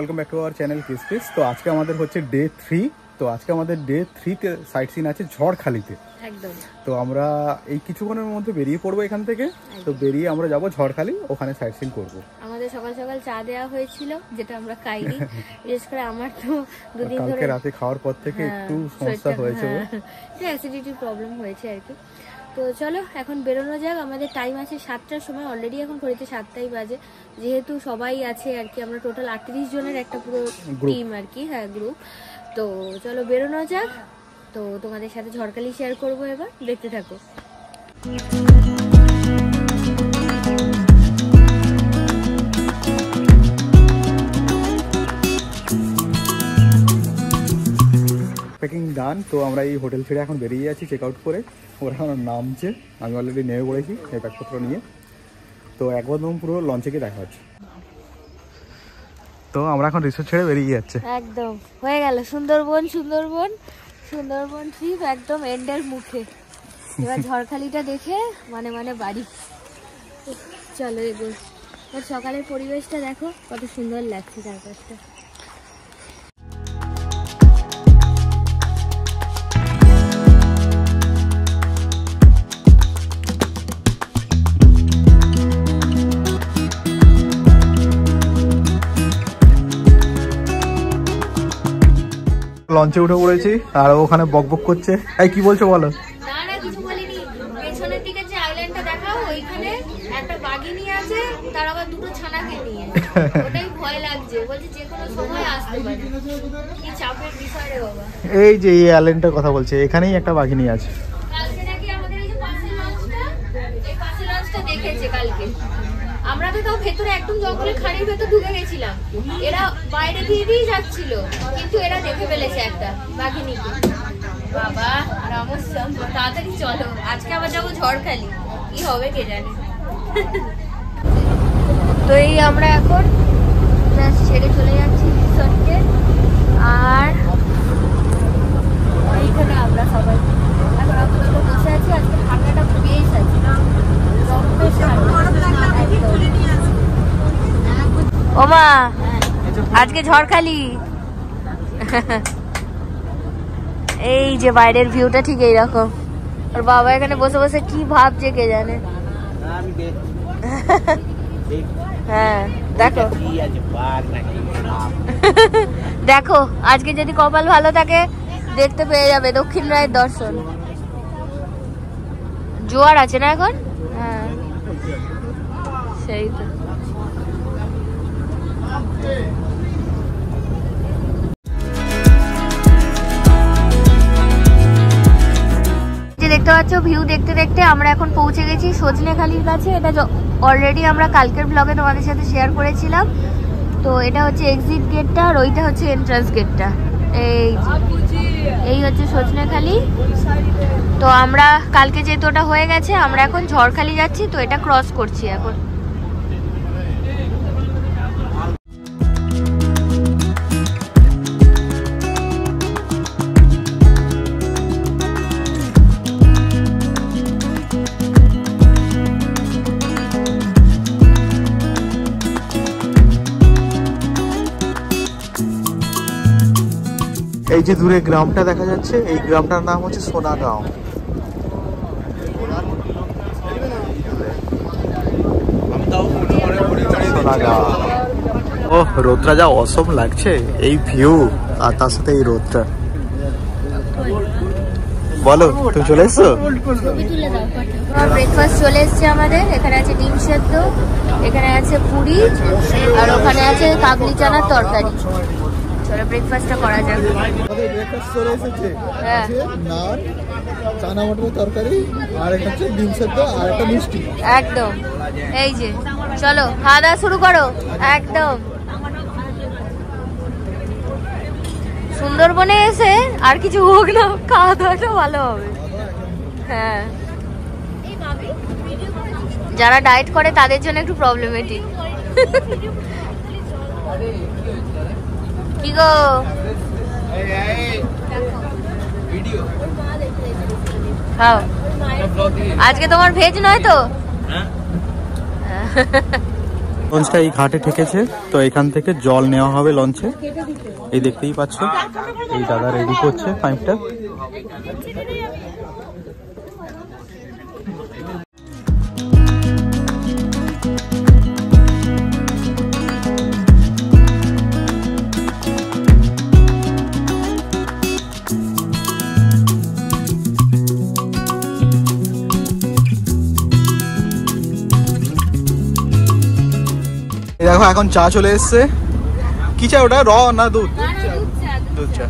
Welcome back to our channel কিসপিস। তো আজকে আমাদের হচ্ছে ডে 3। তো আজকে আমাদের ডে 3-তে সাইট সিন আছে ঝড়খালিতে। একদম। তো আমরা এই কিছুক্ষণের মধ্যে বেরিয়ে পড়বো এখান থেকে। তো বেরিয়ে আমরা যাব ঝড়খালি, ওখানে সাইট সিন করবো। আমাদের সকাল সকাল চা দেওয়া হয়েছিল, যেটা আমরা খাইনি। বিশেষ করে আমার তো দুদিন ধরে কালকে রাতে খাওয়ার পর থেকে একটু সমস্যা হয়েছে, অ্যাসিডিটি প্রবলেম হয়েছে আর কি। তো চলো এখন বেরোনো যাক। আমাদের টাইম আছে 7টার সময়, অলরেডি এখন ঘড়িতে 7টাই বাজে। যেহেতু সবাই আছে আর কি, আমরা টোটাল 38 জনের একটা পুরো টিম আর কি, হ্যাঁ গ্রুপ। তো চলো বেরোনো যাক। তো তোমাদের সাথে ঝড়খালি শেয়ার করবো, এবার দেখতে থাকো। প্যাকিং ডান। তো আমরা এই হোটেল ছেড়ে এখন বেরিয়ে যাচ্ছি চেক আউট করে। ওরা এখন নামছে, আমি অলরেডি নেমে পড়েছি এই ব্যাগপত্র নিয়ে। তো একবার পুরো লঞ্চে গিয়ে দেখা হচ্ছে। তো আমরা এখন রিসোর্ট ছেড়ে বেরিয়ে যাচ্ছে। একদম হয়ে গেল সুন্দরবন ট্রিপ একদম এন্ডের মুখে। এবার ঝড়খালিটা দেখে মানে বাড়ি চলো এগো। সকালের পরিবেশটা দেখো কত সুন্দর লাগছে চারপাশটা। লঞ্চে উঠে পড়েছি আর ওখানে বকবক করছে। এই কি বলছো বলো? না কিছু বলিনি। পেছনের দিকে যে আইল্যান্ডটা দেখাও, ওইখানে একটা বাঘিনী আছে, তার আবার দুটো ছানাকে নিয়ে। ওটাই ভয় লাগছে, বলছে যে কোনো সময় আসতে পারে। কি চাপের বিষয় রে বাবা। এই যে এই আইল্যান্ডের কথা বলছে, এখানেই একটা বাঘিনী আছে। কালকে নাকি আমাদের এই যে পাশের লঞ্চটা দেখেছে কালকে। আমরা তো তাও ভেতরে একদম জঙ্গলের খাড়ির ভেতর ঢুকে গেছিলাম, এরা বাইরে দিয়ে যাচ্ছিল, কিন্তু এরা দেখে ফেলেছে একটা বাঘিনীকে। বাবা রামস্বাম, তাড়াতাড়ি চলো, আজকে আবার যাবো ঝড়খালি, কি হবে কে জানে। তো এই আমরা এখন ছেড়ে চলে যাচ্ছি রিসর্টে। আর এইখানে আমরা সবাই এখন আপাতত বসে আছি। আজকে ঠান্ডাটা বেশ আছে, ওমা আজকে ঝড়খালি। এই যে বাইরের ভিউটা ঠিক এইরকম। আর বাবা এখানে বসে বসে কি ভাবছে কে জানে। হ্যাঁ দেখো দেখো, আজকে যদি কপাল ভালো থাকে দেখতে পেয়ে যাবে দক্ষিণ রায়ের দর্শন। জোয়ার আছে না এখন? হ্যাঁ সেই তো। দেখতে পাচ্ছ ভিউ দেখতে দেখতে আমরা এখন পৌঁছে গেছি সজনেখালির কাছে। এটা অলরেডি আমরা কালকের ব্লগে তোমাদের সাথে শেয়ার করেছিলাম। তো এটা হচ্ছে এক্সিট গেটটা আর ওইটা হচ্ছে এন্ট্রান্স গেটটা। এই হচ্ছে সজনেখালি। তো আমরা কালকে যেহেতু ওটা হয়ে গেছে, আমরা এখন ঝড়খালি যাচ্ছি। তো এটা ক্রস করছি এখন। এই যে দূরে গ্রামটা দেখা যাচ্ছে, এই গ্রামটার নাম হচ্ছে সোনাগাঁও। ও রোদটা যা অসম লাগছে, এই ভিউ আর তার সাথে এই রোদটা। বলো তুমি চলে এসছো? ব্রেকফাস্ট চলে এসছে আমাদের। এখানে আছে ডিম সেদ্ধ, এখানে আছে পুরি, আর ওখানে আছে কাবলি চানার তরকারি। চলো ব্রেকফাস্টটা করা যাক। আমাদের ব্রেকফাস্ট চলে এসেছে। নান, চানা মটরের তরকারি, আর একটা হচ্ছে ডিম সেদ্ধ আর একটা মিষ্টি। একদম এই যে চলো খাওয়া দাওয়া শুরু করো। একদম সুন্দরবনে এসে আর কিছু হোক না, খাওয়া দাওয়াটা ভালো হবে। হ্যাঁ যারা ডায়েট করে তাদের জন্য একটু প্রবলেমেটিক। কি গো খাও। আজকে তোমার ভেজ নয় তো? লঞ্চটা এই ঘাটে ঠেকেছে, তো এখান থেকে জল নেওয়া হবে লঞ্চে। এই দেখতেই পাচ্ছ, এই দাদা রেডি করছে পাইপটা। দেখো এখন চা চলে এসছে। কি চা ওটা, র না দুধ? দুধ চা।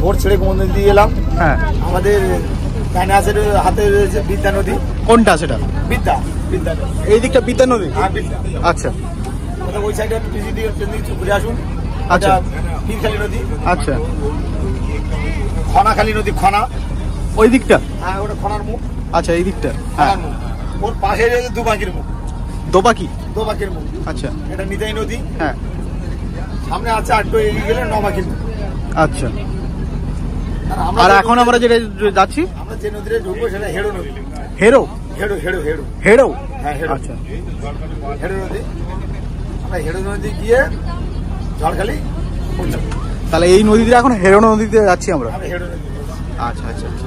ভোর ছেড়ে মন্দির দিয়ে এলাম। হ্যাঁ, আমাদের হাতে রয়েছে বিদ্যা নদী। কোনটা সেটা? বিদ্যা বিদ্যা এই দিকটা বিদ্যা নদী। হ্যাঁ বিদ্যা। আচ্ছা, ওই সাইডে ঘুরে আসুন। আচ্ছা, পীরখালী নদী। আচ্ছা, খনাখালী নদী। খনা ওই দিকটা? হ্যাঁ, ওটা খনার মুখ। আচ্ছা, এই দিকটা। খনার মুখ। ওর পাশে রয়েছে দুবাকির মুখ। দোবাকি? দোবাকির মুখ। আচ্ছা, এটা নিতাই নদী। হ্যাঁ, সামনে আছে আটটো এগিয়ে গেলে নবাকির মুখ। আচ্ছা। আর এখন আমরা যেটা যাচ্ছি, আমরা যে নদীতে ঢুকবো সেটা হেড়ো নদী। হেড়ো? হেড়ো হেড়ো হেড়ো হেড়ো? হ্যাঁ হেড়ো। আচ্ছা, হেড়ো নদী। আমরা হেড়ো নদী গিয়ে ঝড়খালি পৌঁছাবো। তাহলে এই নদীতে এখন হেড়ো নদীতে যাচ্ছি আমরা। হেড়ো নদী। আচ্ছা আচ্ছা আচ্ছা।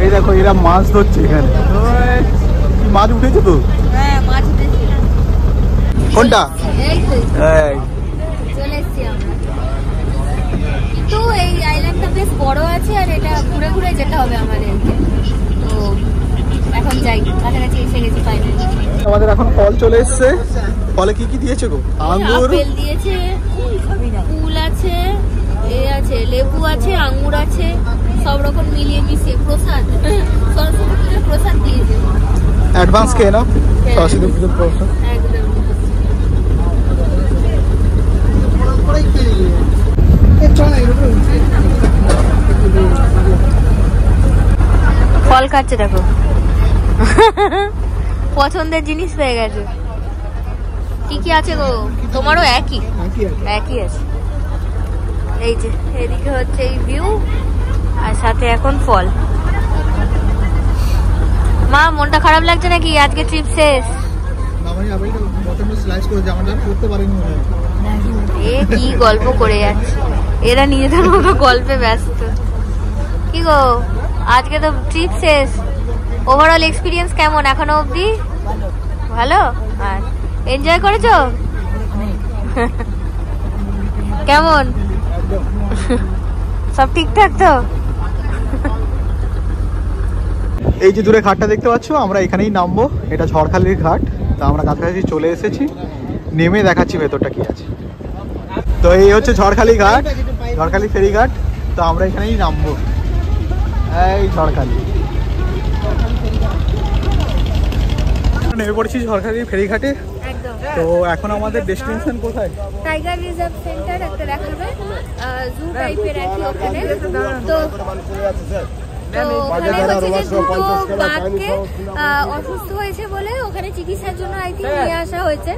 এই দেখো এরা মাছ ধরছে এখানে। মাছ উঠেছে তো? হ্যাঁ, মাছ উঠেছে। কোনটা? এই তো এই চলে এসেছি আমরা। কিন্তু এই আইল্যান্ডটা বেশ বড় আছে, আর এটা ঘুরে ঘুরে যেতে হবে আমাদেরকে। তো এখন যাই, কাছাকাছি এসে গেছি ফাইনালি। আমাদের এখন ফল চলে এসছে। ফলে কি কি দিয়েছে গো? আঙ্গুর, আপেল দিয়েছে, কুল আছে, আছে লেবু আছে, আঙ্গুর আছে, সব রকম মিলিয়ে মিশিয়ে প্রসাদ, সরস্বতী পুজোর প্রসাদ দিয়েছে। অ্যাডভান্স খেয়ে নাও সরস্বতী পুজোর প্রসাদ। একদম। ফল খাচ্ছে দেখো, পছন্দের জিনিস পেয়ে গেছে। কি কি আছে গো? তোমারও একই আছে। এই যে এদিকে হচ্ছে এই ভিউ, আর সাথে এখন ফল। মা, মনটা খারাপ লাগছে নাকি? আজকে ট্রিপ শেষ। এ কি গল্প করে যাচ্ছে, এরা নিজেদের মতো গল্পে ব্যস্ত। কি গো, আজকে তো ট্রিপ শেষ। ওভারঅল এক্সপিরিয়েন্স কেমন এখনো অবধি? ভালো? আর এনজয় করেছো? কেমন? সব ঠিকঠাক তো? এই যে দূরে ঘাটটা দেখতে পাচ্ছ, আমরা এখানেই নামবো। এটা ঝড়খালির ঘাট। তো আমরা কাছাকাছি চলে এসেছি, নেমে দেখাচ্ছি ভেতরটা কি আছে। তো এই হচ্ছে ঝড়খালি ঘাট, ঝড়খালি ফেরিঘাট। তো আমরা এখানেই নামবো, এই ঝড়খালি। নেমে পড়েছি ঝড়খালি ফেরিঘাটে। একদম। তো এখন আমাদের ডেস্টিনেশন কোথায়? টাইগার রিজার্ভ সেন্টার একটা দেখাবে, জু টাইপের আর কি ওখানে। তো ওখানে হচ্ছে যে দুটো বাঘকে অসুস্থ হয়েছে বলে ওখানে চিকিৎসার জন্য আই থিঙ্ক নিয়ে আসা হয়েছে।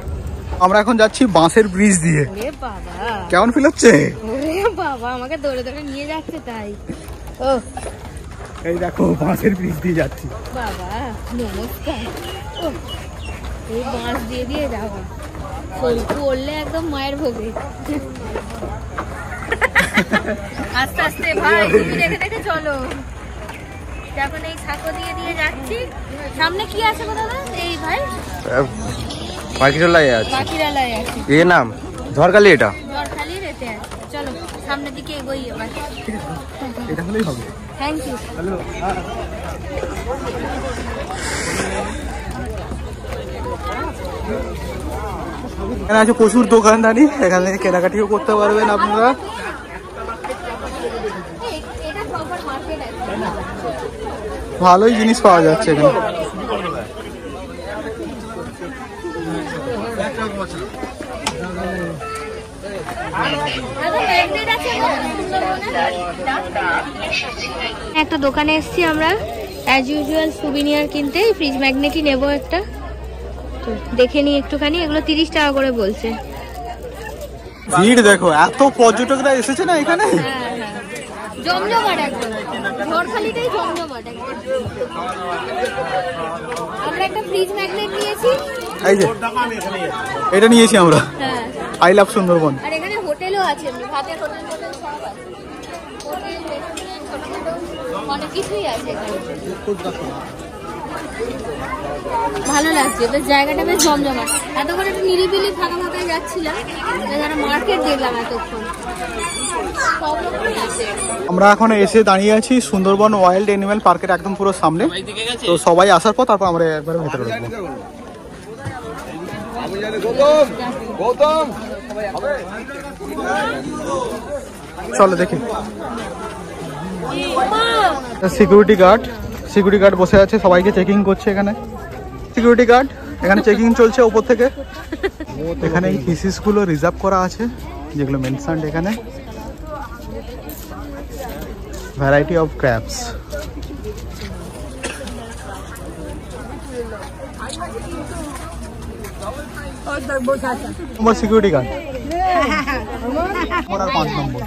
আমরা এখন যাচ্ছি বাঁশের ব্রিজ দিয়ে। ওরে বাবা, কেমন ফিল হচ্ছে? ওরে বাবা, আমাকে দৌড়ে দৌড়ে নিয়ে যাচ্ছে তাই। ও এই দেখো বাঁশের ব্রিজ দিয়ে যাচ্ছি। বাবা নমস্কার। ও এই বাঁশ দিয়ে দিয়ে যাবো, পড়লে একদম মায়ের ভোগে। আস্তে আস্তে ভাই, তুমি দেখে দেখে চলো। এখন এই ছাকো দিয়ে দিয়ে যাচ্ছি। সামনে কি আছে গো দাদা? এই ভাই পাখিরালয় আছে। পাখিরালয় আছে। এর নাম ঝড়খালি। এটা ঝড়খালি রেতে আছে। চলো সামনের দিকে এগোই এবার। এটা হলেই হবে। Thank you. হ্যালো। এখানে আছে প্রচুর দোকানদানি, এখান থেকে কেনাকাটিও করতে পারবেন আপনারা। ভালোই জিনিস পাওয়া যাচ্ছে এখানে। একটা দোকানে এসেছি আমরা অ্যাজ ইউজুয়াল সুভিনিয়ার কিনতে। ফ্রিজ ম্যাগনেটই নেবো একটা, তো দেখে নিই একটুখানি। এগুলো 30 টাকা করে বলছে। ভিড় দেখো, এত পর্যটকরা এসেছে না এখানে। জমজমাট একদম, ঝড়খালিটাই জমজমাট একদম। আমরা একটা ফ্রিজ ম্যাগনেট নিয়েছি, এই যে এটা নিয়েছি আমরা, আই লাভ সুন্দরবন। আর এখানে হোটেলও আছে, ভাতের হোটেল টোটেল সব আছে, হোটেল রেস্টুরেন্ট ছোট ছোট অনেক কিছুই আছে এখানে। ভালো লাগছে বেশ, জায়গাটা বেশ জমজমাট। এতক্ষণ একটু নিরিবিলি ফাঁকা ফাঁকায় যাচ্ছিলাম, যারা মার্কেট দেখলাম এতক্ষণ। আমরা এখন এসে দাঁড়িয়ে আছি সুন্দরবন ওয়াইল্ড অ্যানিমেল পার্কের একদম পুরো সামনে। তো সবাই আসার পর তারপর আমরা একবার ভেতরে ঢুকবো। চলো দেখি। সিকিউরিটি গার্ড বসে আছে, সবাইকে চেকিং করছে এখানে। সিকিউরিটি গার্ড এখানে চেকিং চলছে উপর থেকে। এখানে এই ফিশিস গুলো রিজার্ভ করা আছে যেগুলো মেনশনড এখানে। Variety of crabs. Number security guard, 5 number.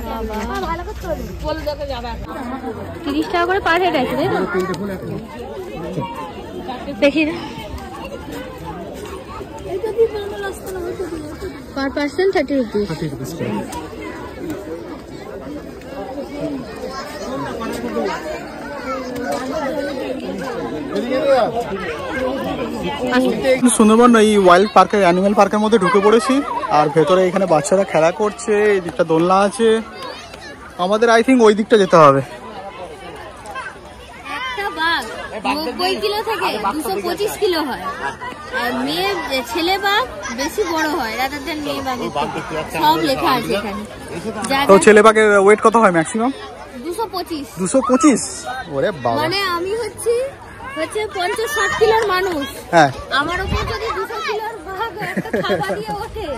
30 টাকা করে পার হেড আছে দেখি না, পার পার্সন 30 রুপিস। সুন্দরবন এই ওয়াইল্ড পার্কের অ্যানিমেল পার্কের মধ্যে ঢুকে পড়েছি। আর ভেতরে এখানে বাচ্চারা খেলা করছে, এই দিকটা দোলনা আছে। আমাদের আই থিঙ্ক ওই দিকটা যেতে হবে। একটা বাঘ 90 কিলো থেকে 225 কিলো হয়, আর মেয়ে ছেলে বাঘ বেশি বড় হয় রাদার দেন মেয়ে বাঘের থেকে। সব লেখা আছে এখানে। তো ছেলে বাঘের ওয়েট কত হয় ম্যাক্সিমাম? 225। 225? ওরে বাবা, মানে আমি হচ্ছে 50-60 কিলোর মানুষ, হ্যাঁ আমার উপর যদি 200 কিলোর বাঘ একটা খাবার দিয়ে ওঠে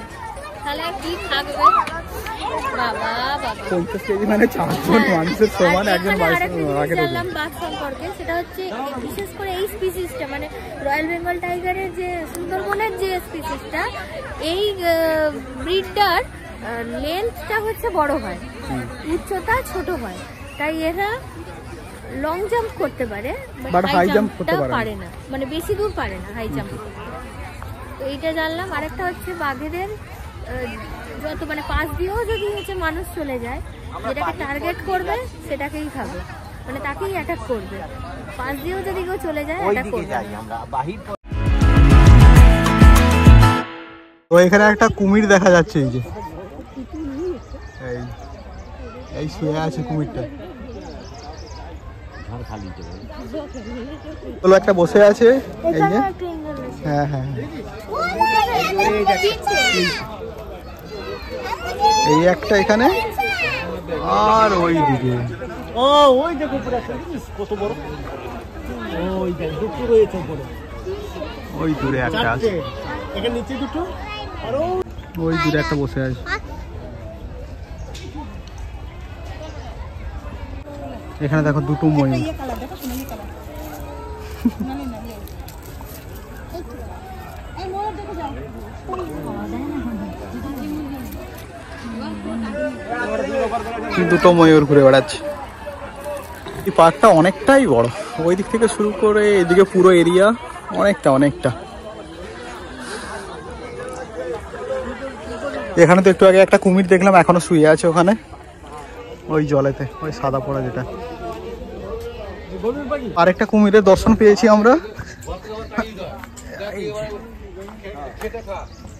তাহলে আর কি থাকবে বাবা। 50 কেজি মানে 4 জন মানুষের সমান একজন বাঘের। জানলাম বাঘ সম্পর্কে, সেটা হচ্ছে বিশেষ করে এই স্পিসিসটা, মানে রয়্যাল বেঙ্গল টাইগারের যে সুন্দরবনের যে স্পিসিসটা, এই ব্রিডটার লেন্থটা হচ্ছে বড় হয়, উচ্চতা ছোট হয়, তাই এরা লং জাম্প করতে পারে, বাট হাই জাম্প করতে পারে না, মানে বেশি দূর পারে না হাই জাম্প। তো এইটা জানলাম। আরেকটা হচ্ছে বাঘেদের যত মানে পাশ দিয়েও যদি হচ্ছে মানুষ চলে যায়, যেটাকে টার্গেট করবে সেটাকেই খাবে, মানে তাকেই অ্যাটাক করবে। পাশ দিয়েও যদি কেউ চলে যায় অ্যাটাক করবে। তো এখানে একটা কুমির দেখা যাচ্ছে, এই যে এই শুয়ে আছে কুমিরটা। বলো একটা বসে আছে, এই যে হ্যাঁ হ্যাঁ এই একটা এখানে, আর ওই দিকে ওই দেখো কত বড়, ওই দেখো রয়েছে উপরে, ওই দূরে একটা আছে, এখানে নিচে দুটো, আর ওই দূরে একটা বসে আছে। এখানে দেখো দুটো ময়ূর। দুটো ময়ূর ঘুরে বেড়াচ্ছে। এই পার্কটা অনেকটাই বড়, ওই দিক থেকে শুরু করে এদিকে পুরো এরিয়া অনেকটা। এখানে তো একটু আগে একটা কুমির দেখলাম, এখনো শুয়ে আছে ওখানে ওই জলেতে, ওই সাদা পড়া যেটা। আরেকটা কুমিরের দর্শন পেয়েছি আমরা,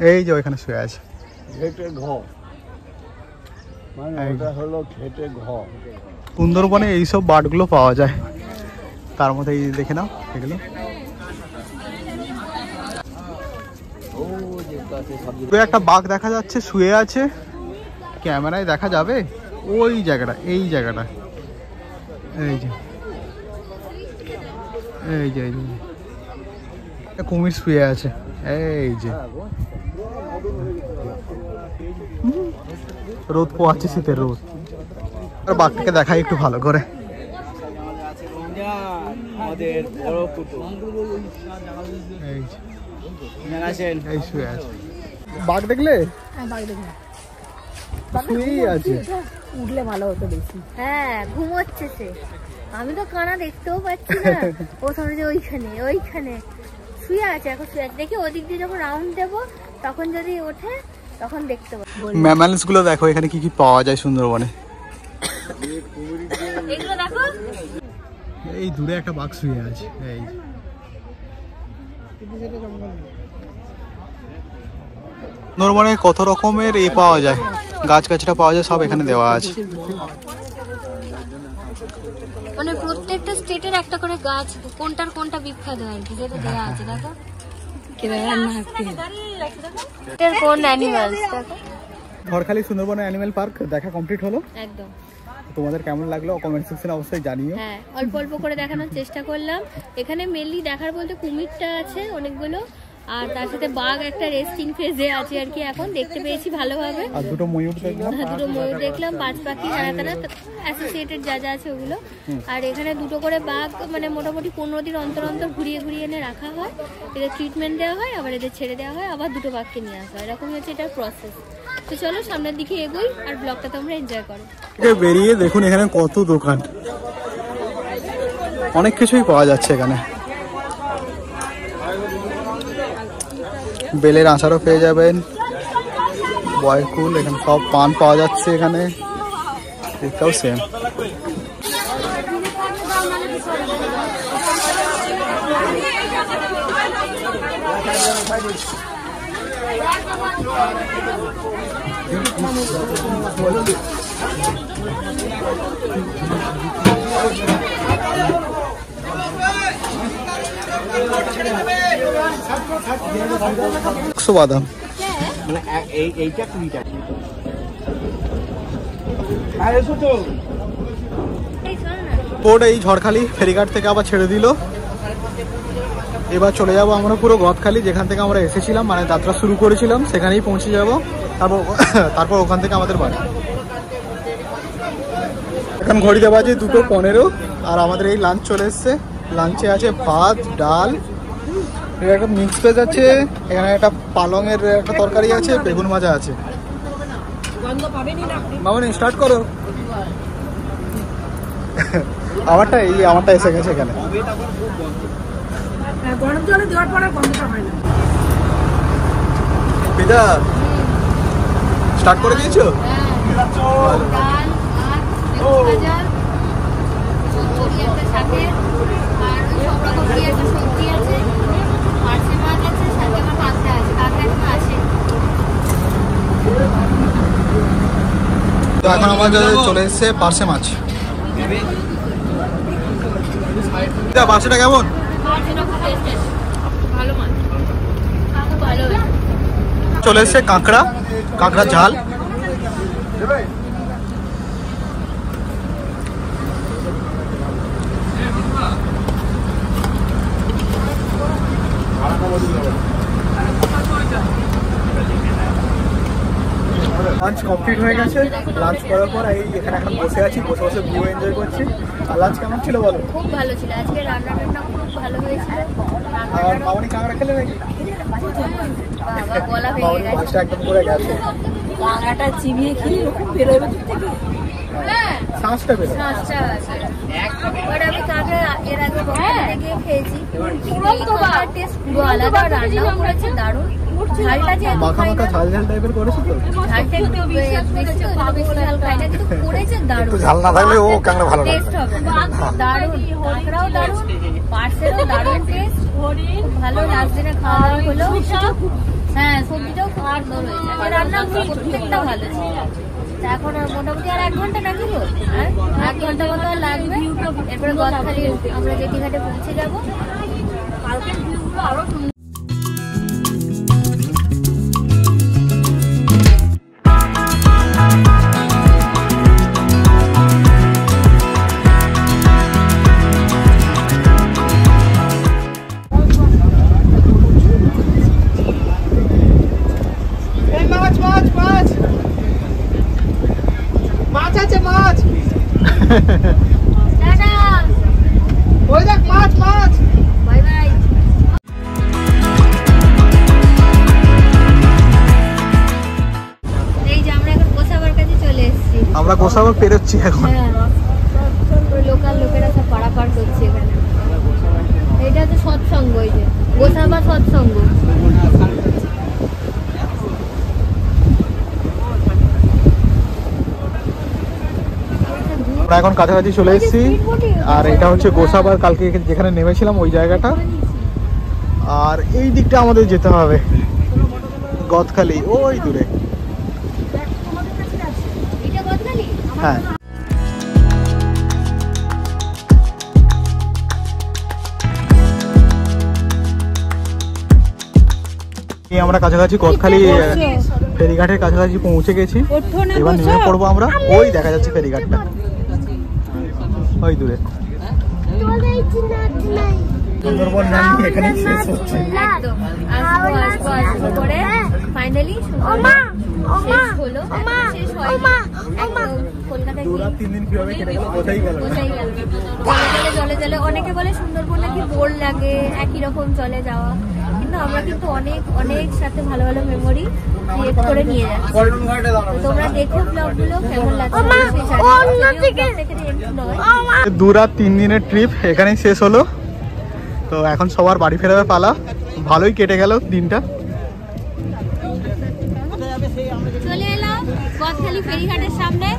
এই যে ওইখানে শুয়ে আছে। সুন্দরবনে এইসব বার্ডগুলো পাওয়া যায়, তার মধ্যে এই দেখে নাও এগুলো। একটা বাঘ দেখা যাচ্ছে শুয়ে আছে, ক্যামেরায় দেখা যাবে ওই জায়গাটা, এই জায়গাটা, এই যে কুমির শুয়ে আছে, এই যে রোদ পোয়াচ্ছে, শীতের রোদ। আর বাঘটাকে দেখাই একটু ভালো করে। এই শুয়ে আছে। বাঘ দেখলে? শুয়েই আছে। উঠলে ভালো হতো বেশি। হ্যাঁ ঘুমোচ্ছে সে, আমি তো কানা দেখতেও পাচ্ছি না। ও সামনে যে ওইখানে শুয়ে আছে, এখন শুয়ে আছে। দেখি ওদিক দিয়ে যখন রাউন্ড দেবো তখন যদি ওঠে তখন দেখতে পাবো। ম্যামালস গুলো দেখো এখানে কি কি পাওয়া যায় সুন্দরবনে। এগুলো দেখো, এই দূরে একটা বাঘ শুয়ে আছে। এই সুন্দরবনে কত রকমের পাওয়া যায়, গাছগাছরা পাওয়া যায়, সব এখানে দেওয়া আছে। মানে প্রত্যেকটা স্টেটের একটা করে গাছ কোনটার কোনটা বিখ্যাত আর কি যেটা দেওয়া আছে। দেখো কোন অ্যানিমালস। দেখো ঝড়খালি সুন্দরবন অ্যানিমেল পার্ক দেখা কমপ্লিট হলো। একদম। তোমাদের কেমন লাগলো কমেন্ট সেকশনে অবশ্যই জানিও। হ্যাঁ অল্প অল্প করে দেখানোর চেষ্টা করলাম। এখানে মেনলি দেখার বলতে কুমিরটা আছে অনেকগুলো, আর তার সাথে বাঘ একটা রেস্টিং ফেজে আছে আর কি, এখন দেখতে পেয়েছি ভালোভাবে। আর দুটো ময়ূর দেখলাম। দুটো ময়ূর দেখলাম, বাজ পাখি যারা অ্যাসোসিয়েটেড যা যা আছে ওগুলো। আর এখানে দুটো করে বাঘ মানে মোটামুটি 15 দিন অন্তর অন্তর ঘুরিয়ে ঘুরিয়ে এনে রাখা হয়, এদের ট্রিটমেন্ট দেওয়া হয়, আবার এদের ছেড়ে দেওয়া হয়, আবার দুটো বাঘকে নিয়ে আসা হয়। এরকমই হচ্ছে এটার প্রসেস। তো চলো সামনের দিকে এগোই আর ব্লগটা তোমরা এনজয় করো। বেরিয়ে দেখুন এখানে কত দোকান, অনেক কিছুই পাওয়া যাচ্ছে এখানে। বেলের আচারও পেয়ে যাবেন, বয়কুল, এখানে সব পান পাওয়া যাচ্ছে। এখানে এটাও সেম। বাদাম এইটা 20 টাকা। এই ঝড়খালি ফেরিঘাট থেকে আবার ছেড়ে দিল। এবার চলে যাব আমরা পুরো গদখালি, যেখান থেকে আমরা এসেছিলাম, মানে যাত্রা শুরু করেছিলাম সেখানেই পৌঁছে যাব। তারপর ওখান থেকে আমাদের বাড়ি। এখন ঘড়িতে বাজে 2:15 আর আমাদের এই লাঞ্চ চলে এসছে। লাঞ্চে আছে ভাত, ডাল, একটা মিক্স ভেজ আছে, এখানে একটা পালংয়ের একটা তরকারি আছে, বেগুন ভাজা আছে। মামনি স্টার্ট করো। আমারটা এসে গেছে এখানে। গরম জলে দেওয়ার পরে গন্ধটা হয় না। পিতা স্টার্ট করে দিয়েছো? তো এখন আমাদের চলে এসছে পার্সে মাছ। পার্সেটা কেমন? চলে এসছে কাঁকড়া, কাঁকড়া ঝাল। লাঞ্চ কমপ্লিট হয়ে গেছে। লাঞ্চ করার পর এই এখানে এখন বসে আছি, বসে বসে ভিউ এনজয় করছি। আর লাঞ্চ কেমন ছিল বলো? খুব ভালো ছিল আজকে, রান্না খুব ভালো হয়েছিল। আর মামনি কাঁকড়া খেলে নাকি? বাবা গলা ভেঙে গেছে, মাছটা একদম পুরো গেছে। কাঁকড়াটা চিবিয়ে খেলে খুব বেরোবে দূর থেকে। শ্বাসটা বেরো। বাট আমি কাঁকড়া এর আগে বন্ধুদের গিয়ে খেয়েছি, টেস্ট পুরো আলাদা। রান্নাও করেছে দারুণ। ঝালটা যে মাখা মাখা ঝাল ঝাল টাইপের করেছে তো, ঝালটা একটু বেশি তো বেশি ঝাল খাই না, কিন্তু করেছে দারুণ। ঝাল না থাকলে ও কাঁকড়া ভালো লাগে। টেস্ট হবে দারুণ, কাঁকড়াও দারুণ, পার্সেলও দারুণ টেস্ট, ভালো। লাস্ট দিনে খাওয়া হলো। হ্যাঁ সবজিটাও খুব সুন্দর হয়েছে, রান্না প্রত্যেকটা ভালো ছিল। এখন মোটামুটি আর 1 ঘন্টা নাকি গো, আর 1 ঘন্টা মতো লাগবে। এরপরে গদখালি আমরা জেটিঘাটে পৌঁছে যাবো। কালকের ভিউগুলো আরো সুন্দর। ওই দেখ মাছ মাছ। Bye bye. এই যে আমরা এখন গোসাবার কাছে আমরা গোসাবা পেরোচ্ছি এখন। হ্যাঁ, লোকাল লোকেরা সব পারাপার করছে এখানে। এটা তো সৎসঙ্গ, এই যে গোসাবা সৎসঙ্গ। আমরা এখন কাছাকাছি চলে এসেছি। আর এটা হচ্ছে গোসাবার কালকে যেখানে নেমেছিলাম ওই জায়গাটা। আর এই দিকটা আমাদের যেতে হবে, গদখালি ওই দূরে। এটা গদখালি? হ্যাঁ, আমরা কাছাকাছি গদখালি ফেরিঘাটের কাছাকাছি পৌঁছে গেছি। এবার নেমে পড়বো আমরা। ওই দেখা যাচ্ছে ফেরিঘাটটা ওই দূরে। সুন্দরবন জার্নি এখানেই শেষ হচ্ছে। একদম আসবো আসবো আসবো করে ফাইনালি শেষ হলো। শেষ হয়নি, একদম কলকাতায় গিয়ে 3 দিন কিভাবে কেটে গেল বোঝাই গেল না। বোঝাই গেল না। জলে জলে অনেকে বলে সুন্দরবন নাকি বোর লাগে, একই রকম চলে যাওয়া, কিন্তু আমরা কিন্তু অনেক অনেক সাথে ভালো ভালো মেমোরি ক্রিয়েট করে নিয়ে যাচ্ছি। তোমরা দেখো ব্লগগুলো কেমন লাগছে। 2 রাত 3 দিনের ট্রিপ এখানেই শেষ হলো। তো এখন সবার বাড়ি ফেরার পালা। ভালোই কেটে গেল দিনটা। চলে এলাম গদখালি ফেরিঘাটের সামনে।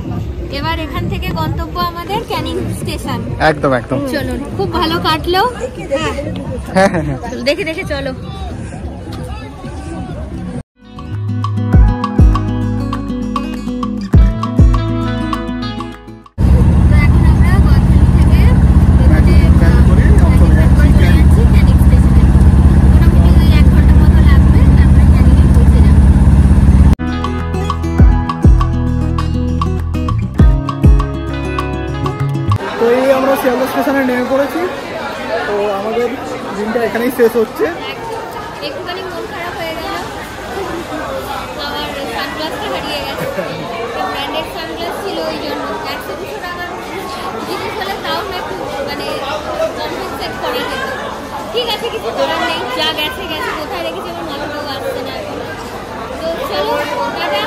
এবার এখান থেকে গন্তব্য আমাদের ক্যানিং স্টেশন। একদম একদম। চলুন, খুব ভালো কাটলো। হ্যাঁ হ্যাঁ হ্যাঁ, দেখে দেখে চলো। তো এই আমরা শিয়ালদা স্টেশনে নেমে পড়েছি। তো আমাদের দিনটা এখানেই শেষ হচ্ছে। একটুখানি মন খারাপ হয়ে গেল, আমার সানগ্লাসটা হারিয়ে গেছে। ব্র্যান্ডেড সানগ্লাস ছিল, ওই জন্য 100-200 টাকার জিনিস হলে তাও না একটু মানে কম্পেনসেট করা যেত। ঠিক আছে, কিছু করার নেই, যা গেছে গেছে। কোথায় রেখেছি আমার মাথাটাও আসছে না এখন। তো চলো দাদা,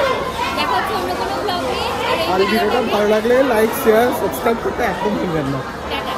দেখা হচ্ছে অন্য কোনো ব্লগ নিয়ে। আর এই ভিডিওটা ভালো লাগলে লাইক শেয়ার সাবস্ক্রাইব করতে একদম ভুলবেন না। টাটা।